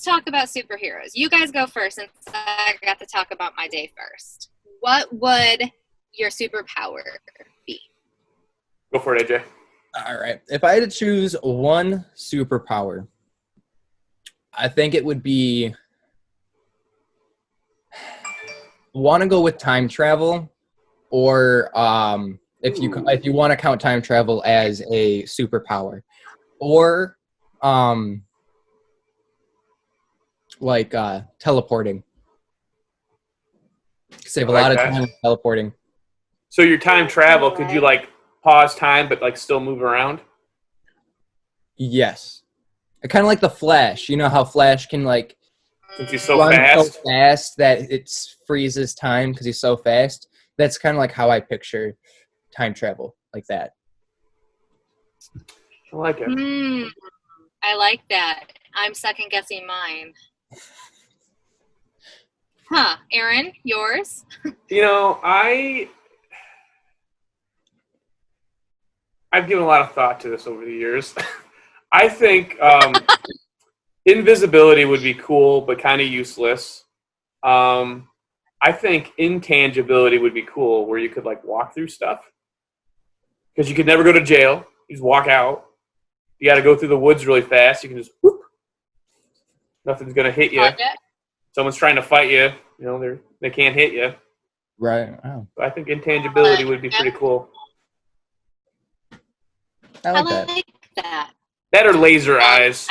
talk about superheroes. You guys go first since I got to talk about my day first. What would your superpower be? Go for it, AJ. All right. If I had to choose one superpower, I think it would be want to go with time travel, or if you want to count time travel as a superpower, or teleporting. Save a lot of time teleporting. So your time travel, could you like pause time but like still move around? Yes. I kind of like the Flash. You know how Flash can like Since he's so run fast? so fast that it freezes time because he's so fast. That's kind of like how I picture time travel, like that. I like it. I like that. I'm second guessing mine. Huh. Aaron, yours? You know, I've given a lot of thought to this over the years. I think invisibility would be cool, but kind of useless. I think intangibility would be cool, where you could like walk through stuff. Because you could never go to jail. You just walk out. You got to go through the woods really fast. You can just whoop. Nothing's gonna hit you. Someone's trying to fight you. You know, they can't hit you. Right. Wow. So I think intangibility would be pretty cool. I like that. That or laser eyes.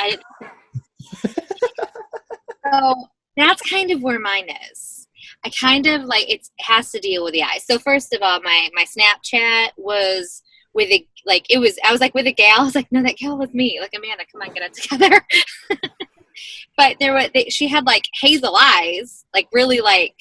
So that's kind of where mine is. I kind of like it has to deal with the eyes. So first of all, my Snapchat was with I was like with a gal. I was like, no, that gal was me. Like, Amanda, come on, get it together. But she had like hazel eyes, like really like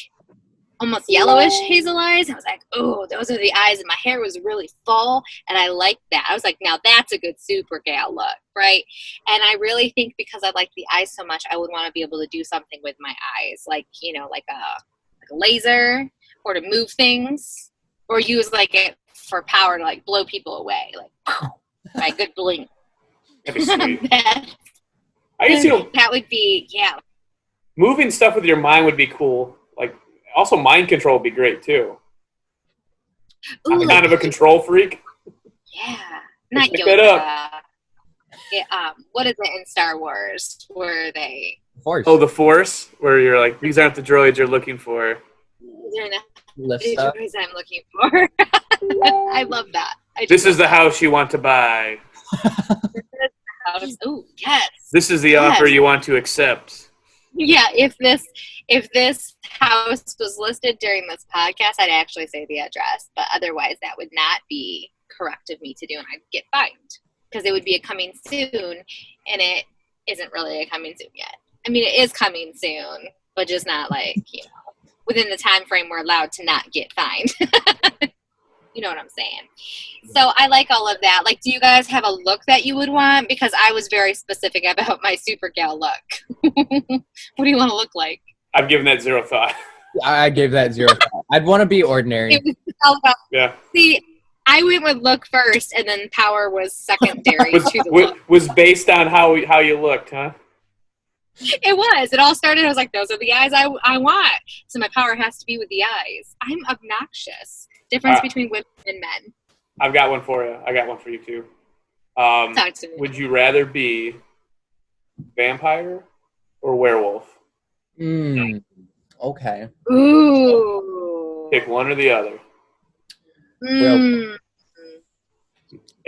almost yellowish hazel eyes. I was like, oh, those are the eyes, and my hair was really full, and I liked that. I was like, now that's a good super gal look, right? And I really think because I like the eyes so much, I would want to be able to do something with my eyes, like, you know, like a laser, or to move things, or use like it for power to like blow people away, like by a good blink. That'd be sweet. That would be, yeah. Moving stuff with your mind would be cool. Like, also mind control would be great too. Ooh, I'm kind of a control freak. Yeah, not pick Yoda. that up. Yeah, what is it in Star Wars where they? Force. Oh, the Force, where you're like, these aren't the droids you're looking for. They're not the Stuff. droids I'm looking for. I love that. This is the house you want to buy. Oh, yes. This is the offer you want to accept. Yeah, if this house was listed during this podcast, I'd actually say the address, but otherwise that would not be correct of me to do, and I'd get fined because it would be a coming soon, and it isn't really a coming soon yet. I mean, it is coming soon, but just not like, you know, within the time frame we're allowed to not get fined. You know what I'm saying? So I like all of that. Like, do you guys have a look that you would want? Because I was very specific about my super gal look. What do you want to look like? I've given that zero thought. I gave that zero thought. I'd want to be ordinary. It was all about, Yeah. See, I went with look first, and then power was secondary to the look. Was based on how you looked, huh? It was. It all started, I was like, those are the eyes I want. So my power has to be with the eyes. I'm obnoxious. Difference between women and men. I've got one for you. I got one for you, too. Talk to me. Would you rather be vampire or werewolf? Okay. Ooh. Pick one or the other. Mm.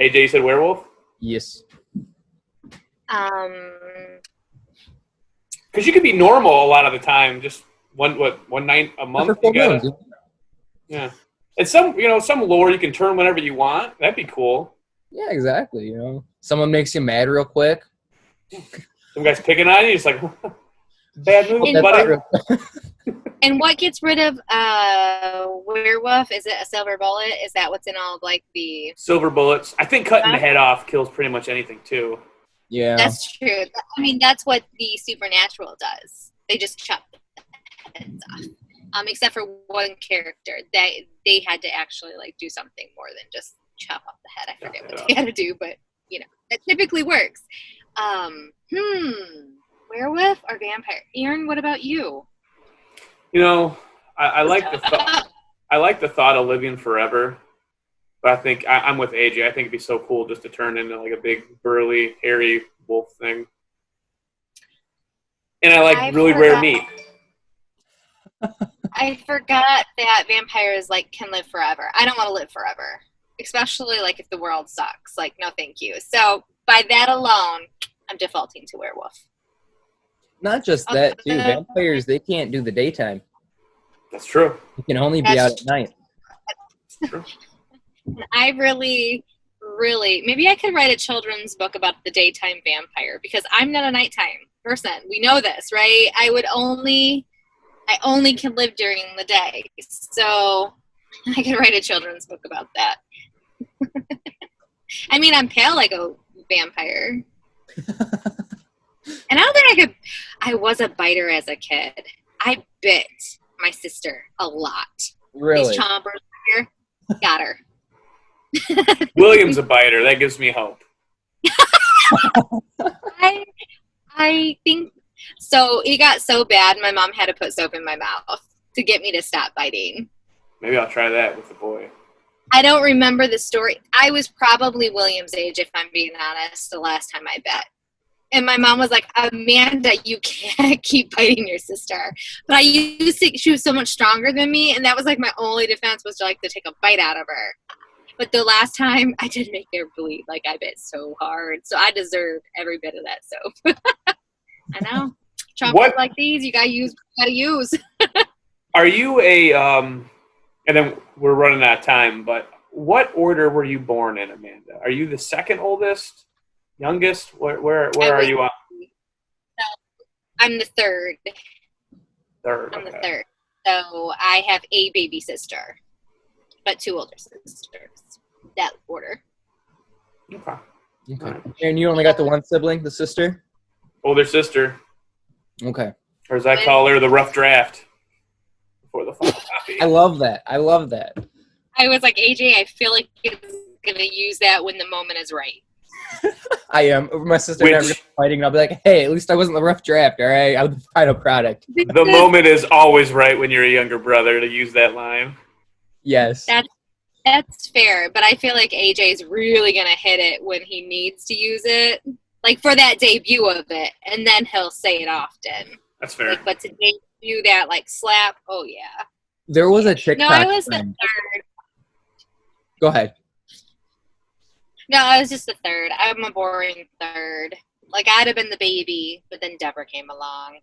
AJ, you said werewolf? Yes. Because you could be normal a lot of the time. Just one night a month. Yeah. And some lore you can turn whenever you want. That'd be cool. Yeah, exactly. You know, someone makes you mad real quick. Some guy's picking on you. It's like, bad move, buddy. And what gets rid of werewolf? Is it a silver bullet? Is that what's in all of like the silver bullets? I think cutting the head off kills pretty much anything too. Yeah, that's true. I mean, that's what the supernatural does. They just chop the heads off. Except for one character, they had to actually like do something more than just chop off the head. I forget what they had to do, but you know, it typically works. What Werewolf or vampire? Aaron, what about you? You know, I like the thought. I like the thought of living forever, but I think I'm with AJ. I think it'd be so cool just to turn into like a big, burly, hairy wolf thing. And I like really rare meat. I forgot that vampires like can live forever. I don't want to live forever, especially like if the world sucks. Like, no, thank you. So by that alone, I'm defaulting to werewolf. Not just that, too. Vampires, they can't do the daytime. That's true. You can only be out at night. That's true. I really, maybe I could write a children's book about the daytime vampire because I'm not a nighttime person. We know this, right? I only can live during the day. So I could write a children's book about that. I mean, I'm pale like a vampire. And I don't think I was a biter as a kid. I bit my sister a lot. Really? These chompers here, got her. William's a biter. That gives me hope. I think so. It got so bad, my mom had to put soap in my mouth to get me to stop biting. Maybe I'll try that with the boy. I don't remember the story. I was probably William's age, if I'm being honest, the last time I bet. And my mom was like, Amanda, you can't keep biting your sister. But I used to, she was so much stronger than me, and that was like my only defense was to like to take a bite out of her. But the last time, I did make her bleed. Like, I bit so hard. So I deserve every bit of that soap. I know. Chompers like these, you gotta use. Are you and then we're running out of time, but what order were you born in, Amanda? Are you the second oldest? Youngest? Where are you on? I'm the third. I'm the third. So I have a baby sister, but 2 older sisters. That order. Okay. Right. And you only got the one sibling, the sister? Older sister. Okay. Or as I call her, the rough draft before the final copy. I love that. I was like, AJ, I feel like it's going to use that when the moment is right. I am. My sister and I were fighting, and I'll be like, hey, at least I wasn't the rough draft, all right? I'm the final product. The moment is always right when you're a younger brother to use that line. Yes. That's fair, but I feel like AJ's really going to hit it when he needs to use it, like for that debut of it, and then he'll say it often. That's fair. Like, but to debut that, like, slap, oh, yeah. There was a TikTok. No, I was the third. Go ahead. No, I was just the third. I'm a boring third. Like, I'd have been the baby, but then Deborah came along.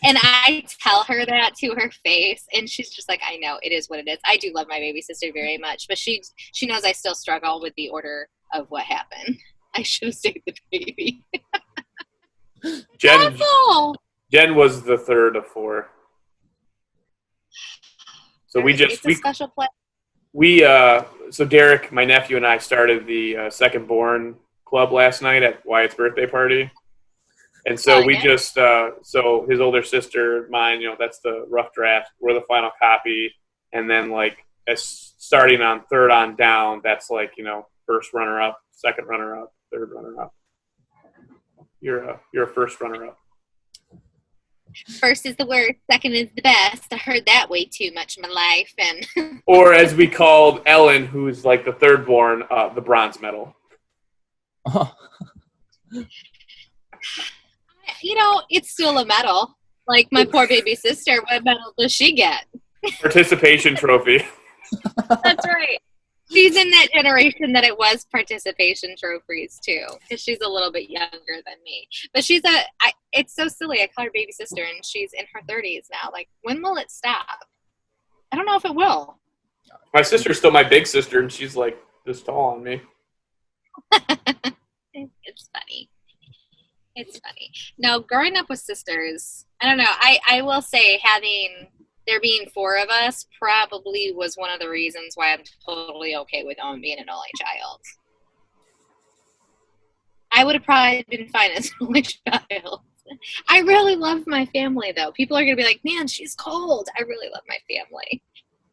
And I tell her that to her face, and she's just like, I know, it is what it is. I do love my baby sister very much, but she knows I still struggle with the order of what happened. I should have stayed the baby. Jen was the third of 4. So it's a special play. So Derek, my nephew, and I started the Second Born Club last night at Wyatt's birthday party. And so we just, so his older sister, mine, that's the rough draft. We're the final copy. And then like starting on third on down, that's like, first runner up, second runner up, third runner up. You're a first runner up. First is the worst, second is the best. I heard that way too much in my life. And or as we called Ellen, who's like the third born, the bronze medal. Oh. It's still a medal. Like my poor baby sister, what medal does she get? Participation trophy. That's right. She's in that generation that it was participation trophies too, because she's a little bit younger than me. But it's so silly. I call her baby sister, and she's in her 30s now. Like, when will it stop? I don't know if it will. My sister's still my big sister, and she's like this tall on me. It's funny. It's funny. No, growing up with sisters, I don't know. I will say there being 4 of us probably was one of the reasons why I'm totally okay with being an only child. I would have probably been fine as an only child. I really love my family, though. People are going to be like, man, she's cold. I really love my family.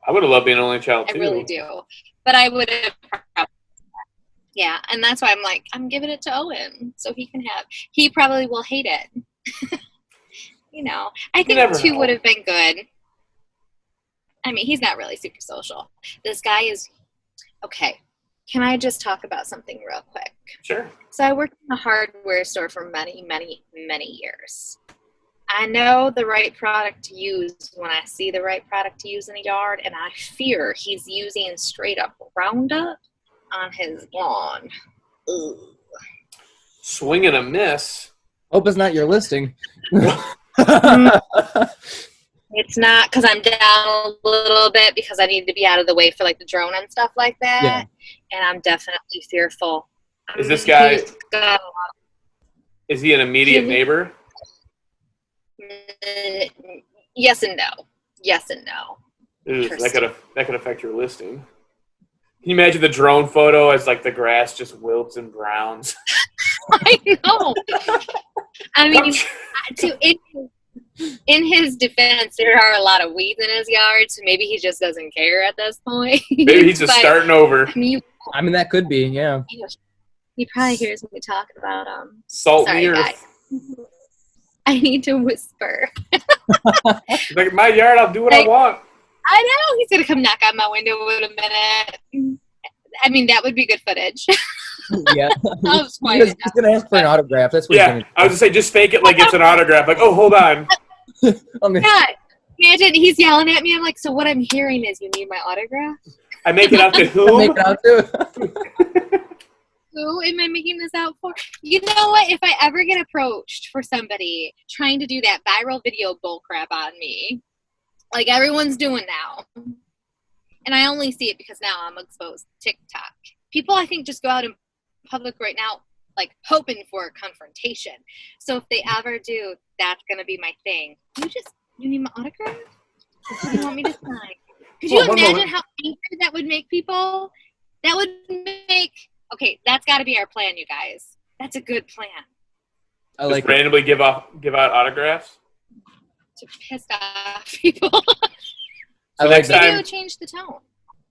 I would have loved being an only child, too. I really do. But I would have probably, yeah, and that's why I'm like, I'm giving it to Owen so he can have. He probably will hate it. I think never 2 know. would have been good. I mean, he's not really super social. This guy is okay. Can I just talk about something real quick? Sure. So I worked in a hardware store for many, many, many years. I know the right product to use when I see the right product to use in a yard, and I fear he's using straight up Roundup on his lawn. Ugh. Swing and a miss. Hope it's not your listing. It's not, because I'm down a little bit because I need to be out of the way for like the drone and stuff like that. Yeah. And I'm definitely fearful. Is this guy, He's got is he an immediate neighbor? yes and no. Yes and no. Ooh, that could affect your listing. Can you imagine the drone photo as like the grass just wilts and browns? I know. I mean, in his defense, there are a lot of weeds in his yard, so maybe he just doesn't care at this point. Maybe he's just starting over. I mean, that could be, yeah. He probably hears me talking about Salt sorry, and guys. I need to whisper. Like in my yard, I'll do what I want. I know he's gonna come knock on my window in a minute. I mean, that would be good footage. Yeah. He's He's going to ask for an autograph. That's what he's going to do. I was going to say, just fake it like it's an autograph. Like, oh, hold on. Yeah. Imagine he's yelling at me. I'm like, so what I'm hearing is you need my autograph? I make it out to who? Make it out to. Who am I making this out for? You know what? If I ever get approached for somebody trying to do that viral video bullcrap on me, like everyone's doing now, and I only see it because now I'm exposed to TikTok. People, I think, just go out in public right now, like hoping for a confrontation. So if they ever do, that's gonna be my thing. You need my autograph? What do you want me to sign? Could you imagine how angry that would make people? That would make. Okay, that's got to be our plan, you guys. That's a good plan. I like just randomly give out autographs to piss off people. So next time, maybe it would change the tone.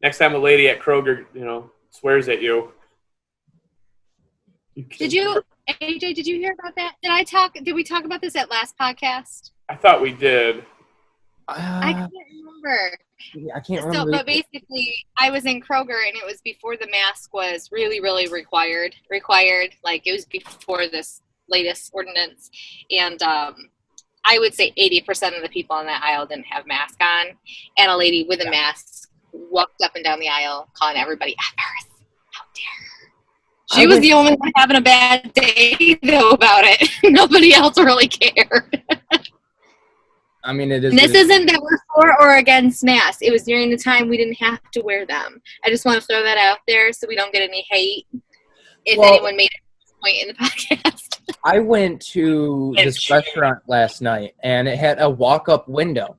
Next time a lady at Kroger, swears at you. Did you, AJ? Did you hear about that? Did we talk about this at last podcast? I thought we did. I can't remember. I can't remember. But basically, I was in Kroger, and it was before the mask was really, really required. Like, it was before this latest ordinance. And I would say 80% of the people on that aisle didn't have masks on. And a lady with a mask walked up and down the aisle calling everybody F-earth. How dare her. She was the only one having a bad day, though, about it. Nobody else really cared. I mean, it is. And this isn't that we're for or against masks. It was during the time we didn't have to wear them. I just want to throw that out there so we don't get any hate if anyone made it at this point in the podcast. I went to this restaurant last night, and it had a walk-up window.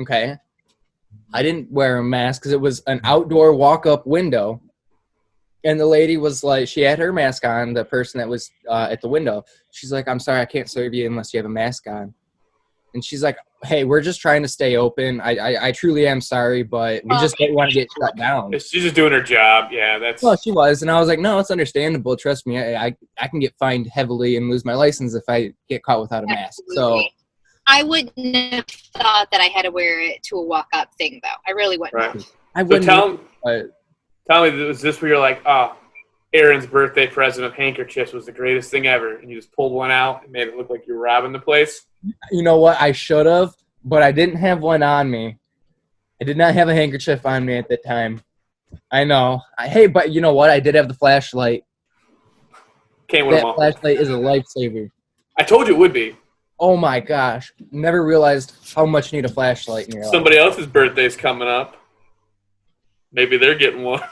Okay. I didn't wear a mask because it was an outdoor walk-up window. And the lady was like, she had her mask on, the person that was at the window. She's like, I'm sorry, I can't serve you unless you have a mask on. And she's like, hey, we're just trying to stay open. I truly am sorry, but we just don't want to get shut down. She's just doing her job. Yeah, that's. Well, she was. And I was like, no, it's understandable. Trust me, I can get fined heavily and lose my license if I get caught without a mask. So I wouldn't have thought that I had to wear it to a walk-up thing, though. I really wouldn't. Right. I wouldn't. Tell me, was this where you're like, Aaron's birthday present of handkerchiefs was the greatest thing ever, and you just pulled one out and made it look like you were robbing the place? You know what? I should have, but I didn't have one on me. I did not have a handkerchief on me at the time. I know. But you know what? I did have the flashlight. Can't win them all. That flashlight is a lifesaver. I told you it would be. Oh my gosh. Never realized how much you need a flashlight in your life. Somebody else's birthday's coming up. Maybe they're getting one.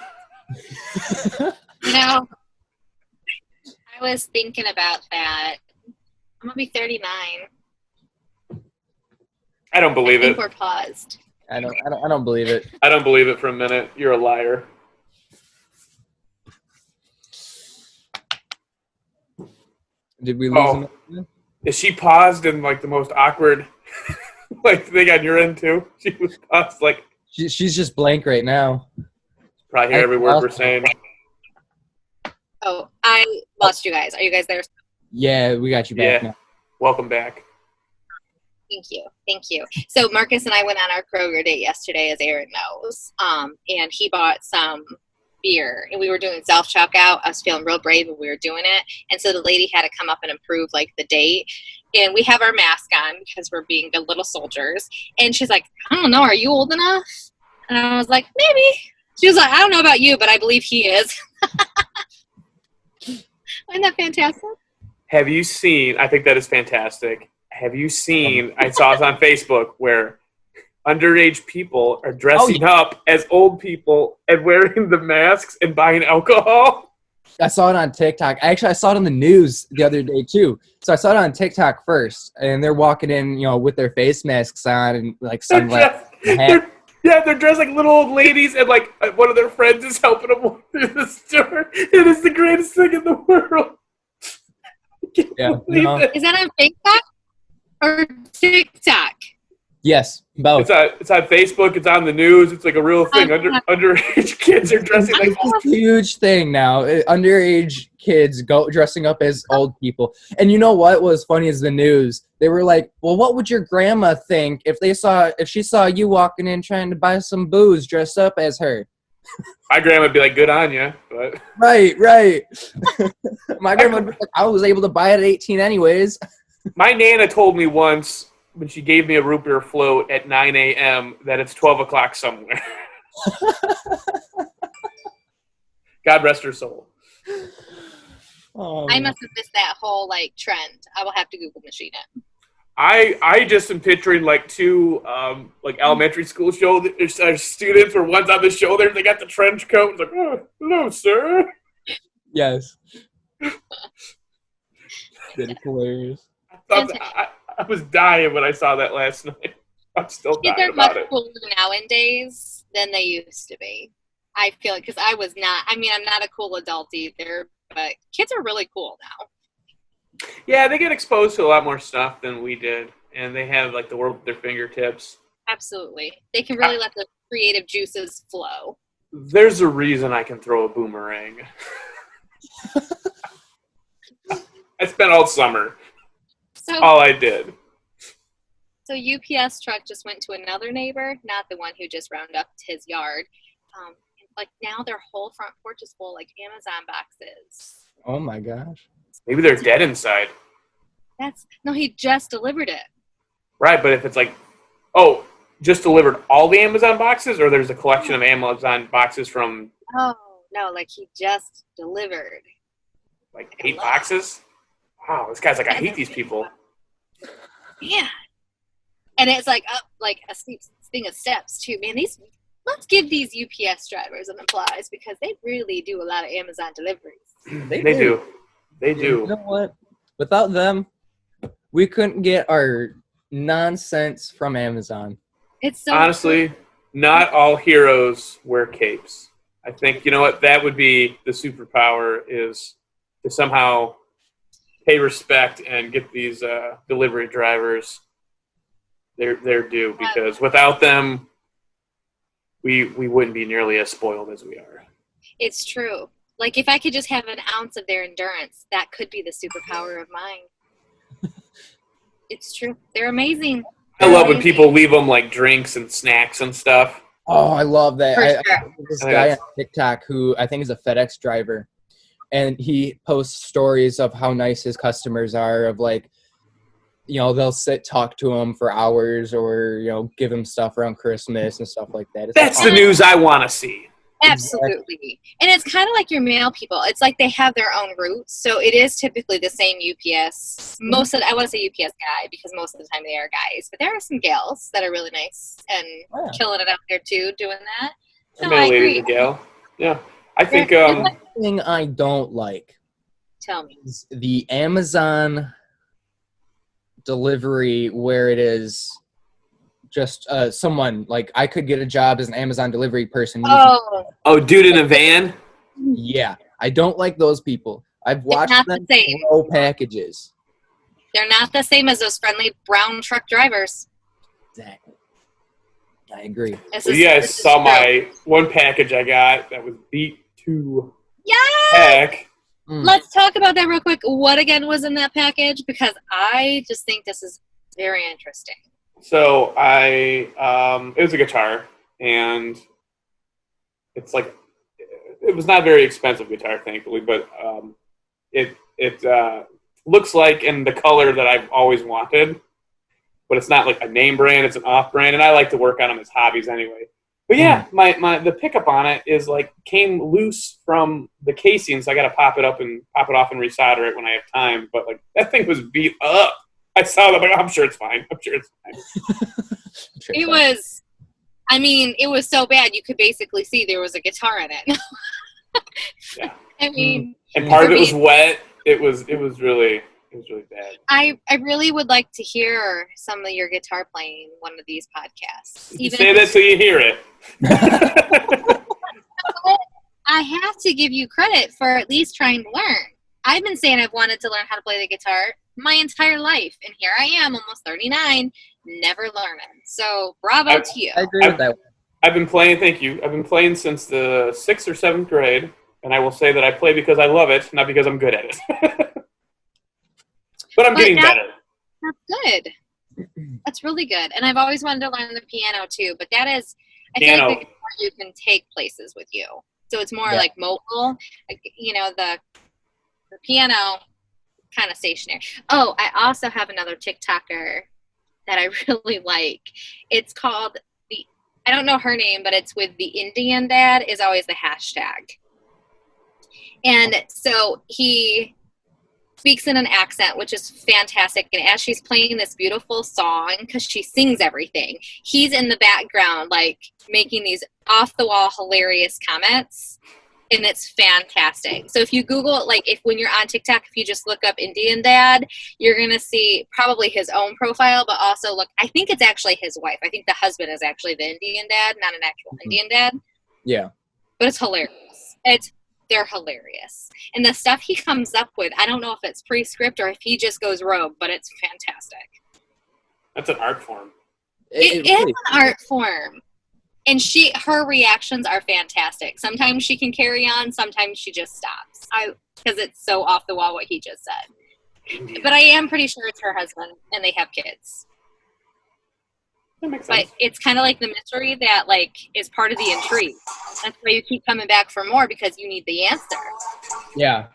I was thinking about that. I'm going to be 39. I don't believe it. We're paused. I don't believe it. I don't believe it for a minute. You're a liar. Did we lose him? Is she paused in like the most awkward thing on your end too? She was paused like she's just blank right now. Probably hear every word we're saying. Oh, I lost you guys. Are you guys there? Yeah, we got you back now. Welcome back. Thank you. Thank you. So Marcus and I went on our Kroger date yesterday, as Aaron knows. And he bought some beer, and we were doing self-checkout. I was feeling real brave when we were doing it. And so the lady had to come up and approve, like, the date. And we have our mask on because we're being good little soldiers. And she's like, I don't know, are you old enough? And I was like, maybe. She was like, I don't know about you, but I believe he is. Isn't that fantastic? Have you seen, I think that is fantastic. Have you seen, I saw it on Facebook, where underage people are dressing up as old people and wearing the masks and buying alcohol? I saw it on TikTok. Actually, I saw it on the news the other day, too. So I saw it on TikTok first, and they're walking in, with their face masks on and, like, sunglasses. They're dressed like little old ladies, and, like, one of their friends is helping them walk through the store. It is the greatest thing in the world. Yeah. Is that on Facebook or TikTok? Yes, both. It's on Facebook. It's on the news. It's like a real thing. Underage kids are dressing like it's a huge thing now. Underage kids go dressing up as old people. And you know what was funny is the news. They were like, "Well, what would your grandma think if she saw you walking in trying to buy some booze dressed up as her?" My grandma would be like, "Good on you," but right. My grandma would be like, "I was able to buy it at 18 anyways." My Nana told me once, when she gave me a root beer float at 9 a.m., that it's 12 o'clock somewhere. God rest her soul. Oh, I must have missed that whole, like, trend. I will have to Google machine it. I just am picturing, like, two elementary school students where one's on the shoulder, they got the trench coat. It's like, oh, hello, sir. Yes. That's hilarious. I was dying when I saw that last night. I'm still dying They're about much it. cooler nowadays than they used to be. I feel like, because I was not. I mean, I'm not a cool adult either, but kids are really cool now. Yeah, they get exposed to a lot more stuff than we did, and they have, like, the world at their fingertips. Absolutely, they can really let the creative juices flow. There's a reason I can throw a boomerang. I spent all summer. All I did. So UPS truck just went to another neighbor, not the one who just rounded up his yard. Like, now their whole front porch is full, like, Amazon boxes. Oh my gosh. Maybe they're dead inside. No, he just delivered it. Right, but if it's like, just delivered all the Amazon boxes, or there's a collection of Amazon boxes from... Oh, no, like, he just delivered. Like 8 boxes? Wow, this guy's like, I hate these people. Yeah. And it's like up like a steep thing of steps too. Man, let's give these UPS drivers an applause, because they really do a lot of Amazon deliveries. They do. They do. You know what? Without them, we couldn't get our nonsense from Amazon. It's so honestly, not all heroes wear capes. I think, you know what, that would be the superpower, is to somehow pay respect and get these delivery drivers their due, because without them, we wouldn't be nearly as spoiled as we are. It's true. Like, if I could just have an ounce of their endurance, that could be the superpower of mine. It's true. They're amazing. I love when people leave them, like, drinks and snacks and stuff. Oh, I love that. Sure. This guy on TikTok who I think is a FedEx driver, and he posts stories of how nice his customers are, of, like, they'll talk to him for hours, or, give him stuff around Christmas and stuff like that. That's the news I want to see. Absolutely. And it's kind of like your mail people. It's like they have their own routes. So it is typically the same UPS. I want to say UPS guy, because most of the time they are guys. But there are some gals that are really nice and killing it out there too, doing that. So I agree. Gal. Yeah. I think... One thing I don't like. Tell me. Is the Amazon delivery where it is... just someone, like, I could get a job as an Amazon delivery person. Dude in a van? Yeah. I don't like those people. I've watched them throw packages. They're not the same as those friendly brown truck drivers. Exactly. I agree. You guys saw my one package I got that was beat to heck. Let's talk about that real quick. What again was in that package? Because I just think this is Very interesting. So it was a guitar, and it's like, it was not a very expensive guitar, thankfully, but it looks like in the color that I've always wanted, but it's not like a name brand, it's an off brand, and I like to work on them as hobbies anyway. But yeah, the pickup on it is like came loose from the casing, so I got to pop it off and resolder it when I have time. But like that thing was beat up. I saw that, like, I'm sure it's fine. It was, I mean, it was so bad you could basically see there was a guitar in it. Yeah. I mean, and part of it was wet. It was really bad. I really would like to hear some of your guitar playing one of these podcasts. You say that till you hear it. I have to give you credit for at least trying to learn. I've been saying I've wanted to learn how to play the guitar my entire life, and here I am, almost 39, never learning. So bravo to you. I agree with that. I've been playing, thank you. I've been playing since the 6th or 7th grade, and I will say that I play because I love it, not because I'm good at it. But I'm getting better. That's good. That's really good. And I've always wanted to learn the piano too, but that is, I feel like the guitar you can take places with you. So it's more like mobile, like, you know, the piano kind of stationary. Oh, I also have another TikToker that I really like. It's called I don't know her name, but it's with the Indian dad is always the hashtag. And so he speaks in an accent, which is fantastic. And as she's playing this beautiful song, because she sings everything, he's in the background, like making these off the wall, hilarious comments. And it's fantastic. So if you Google, like when you're on TikTok, if you just look up Indian dad, you're going to see probably his own profile, but also look, I think it's actually his wife. I think the husband is actually the Indian dad, not an actual Indian dad. Yeah. But it's hilarious. They're hilarious. And the stuff he comes up with, I don't know if it's pre-script or if he just goes rogue, but it's fantastic. That's an art form. It is an art form. And her reactions are fantastic. Sometimes she can carry on. Sometimes she just stops. Because it's so off the wall what he just said. But I am pretty sure it's her husband, and they have kids. That makes sense. But it's kind of like the mystery that is part of the intrigue. That's why you keep coming back for more, because you need the answer. Yeah.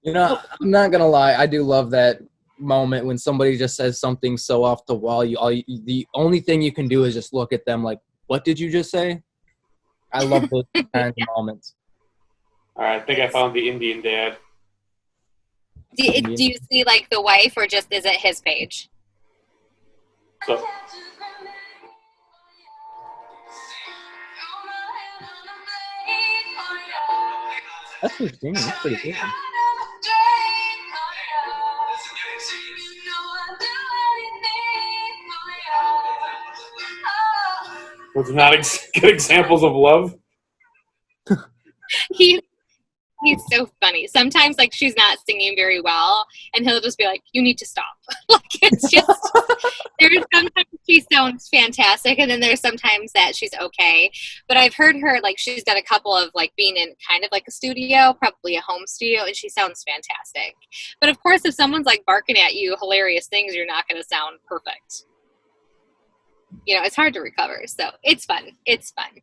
You know, I'm not gonna lie. I do love that moment when somebody just says something so off the wall. The only thing you can do is just look at them like, what did you just say? I love those kinds of moments. All right, I think I found the Indian dad. Do you see the wife, or just is it his page? So, that's interesting. That's pretty good. was not good examples of love. He's so funny. Sometimes she's not singing very well, and he'll just be like, "You need to stop." It's just there's sometimes she sounds fantastic, and then there's sometimes that she's okay. But I've heard her she's done a couple of being in kind of a studio, probably a home studio, and she sounds fantastic. But of course, if someone's barking at you hilarious things, you're not going to sound perfect. It's hard to recover. So it's fun. It's fun.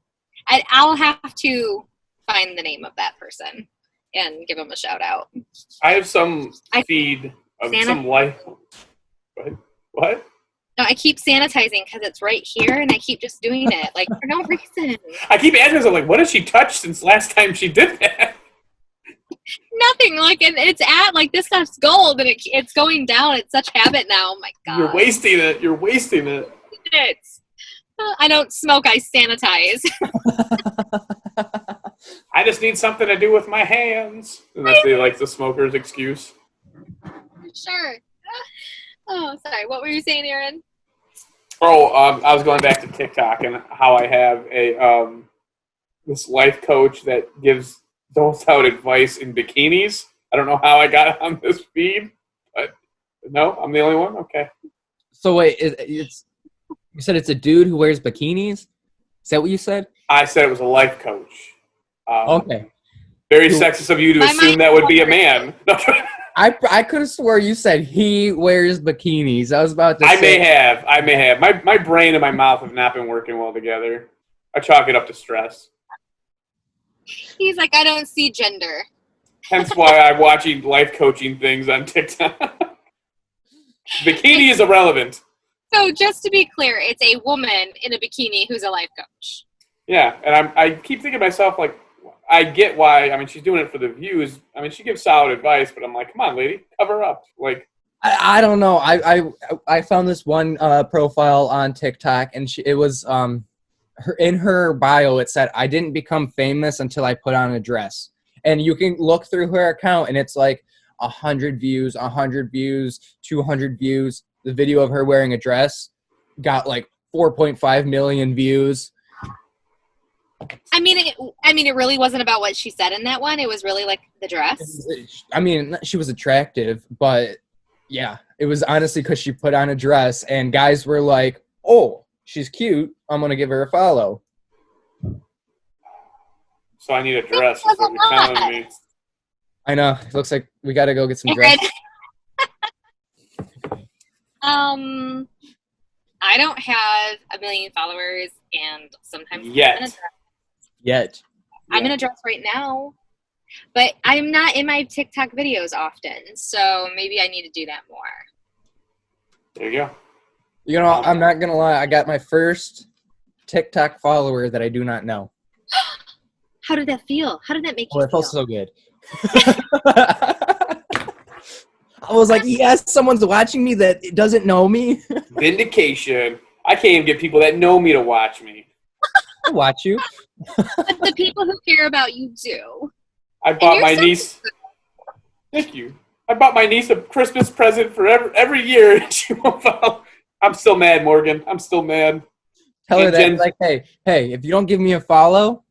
I'll have to find the name of that person and give them a shout out. I have some feed of some life. What? No, I keep sanitizing because it's right here, and I keep just doing it for no reason. I keep asking myself, what has she touched since last time she did that? Nothing. And it's at this stuff's gold, and it's going down. It's such habit now. Oh my god. You're wasting it. I don't smoke. I sanitize. I just need something to do with my hands. And that's the smoker's excuse. Sure. Oh, sorry. What were you saying, Aaron? I was going back to TikTok and how I have a this life coach that doles out advice in bikinis. I don't know how I got it on this feed, but no, I'm the only one. Okay. So wait, you said it's a dude who wears bikinis? Is that what you said? I said it was a life coach. Okay. Very sexist of you to assume that would be a man. I could have swore you said he wears bikinis. I was about to say. I may have. My brain and my mouth have not been working well together. I chalk it up to stress. He's like, I don't see gender. Hence why I'm watching life coaching things on TikTok. Bikini is irrelevant. So just to be clear, it's a woman in a bikini who's a life coach. Yeah, and I keep thinking to myself, like, I get why. I mean, she's doing it for the views. I mean, she gives solid advice, but I'm like, come on, lady, cover up. Like, I don't know. I found this one profile on TikTok, and it was in her bio. It said, "I didn't become famous until I put on a dress." And you can look through her account, and it's like 100 views, 100 views, 200 views. The video of her wearing a dress got like 4.5 million views. I mean, it really wasn't about what she said in that one. It was really like the dress. I mean, she was attractive, but yeah, it was honestly because she put on a dress, and guys were like, "Oh, she's cute. I'm gonna give her a follow." so I need a dress. Is what you're telling me. I know. It looks like we gotta go get some dress. I don't have 1 million followers, and sometimes Yet. I'm in a dress right now, but I'm not in my TikTok videos often, so maybe I need to do that more. There you go. You know, I'm not gonna lie. I got my first TikTok follower that I do not know. How did that feel? How did that make you Oh, it feel? felt so good. I was like, yes, someone's watching me that doesn't know me. Vindication. I can't even get people that know me to watch me. I watch you. But the people who care about you do. I bought my niece. Thank you. I bought my niece a Christmas present for every year, and she won't follow. I'm still mad, Morgan. I'm still mad. Tell her that, like, hey, if you don't give me a follow,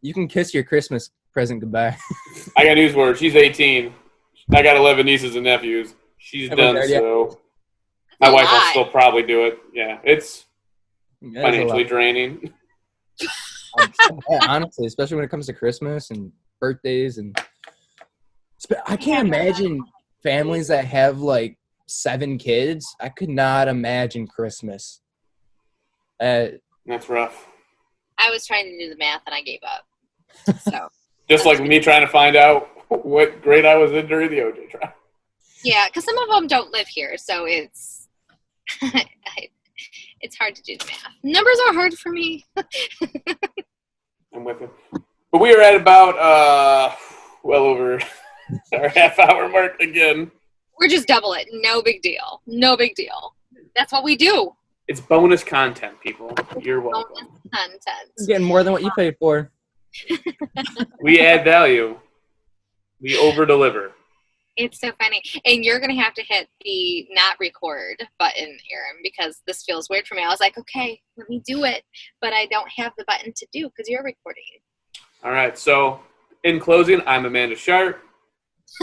you can kiss your Christmas present goodbye. I got news for her. She's 18. I got 11 nieces and nephews. She's done so. My wife will still probably do it. Yeah, it's financially draining. Yeah, honestly, especially when it comes to Christmas and birthdays, and I can't imagine families that have like 7 kids. I could not imagine Christmas. That's rough. I was trying to do the math and I gave up. So just like me trying to find out what grade I was in during the OJ trial. Yeah, because some of them don't live here, so it's it's hard to do the math. Numbers are hard for me. I'm with it. But we are at about well over our half-hour mark again. We're just double it. No big deal. No big deal. That's what we do. It's bonus content, people. You're welcome. Bonus content. You're getting more than what you paid for. We add value. We over-deliver. It's so funny. And you're going to have to hit the not record button, Aaron, because this feels weird for me. I was like, okay, let me do it. But I don't have the button to do because you're recording. All right. So, in closing, I'm Amandaannsharp.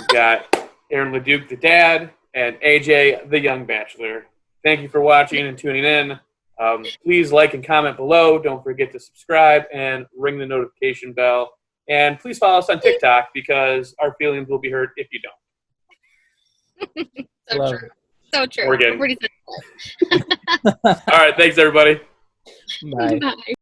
Got Aaron LaDuke, the dad, and AJ, the young bachelor. Thank you for watching and tuning in. Please like and comment below. Don't forget to subscribe and ring the notification bell. And please follow us on TikTok because our feelings will be hurt if you don't. So true. So true. We're getting. Pretty All right. Thanks, everybody. Bye. Bye.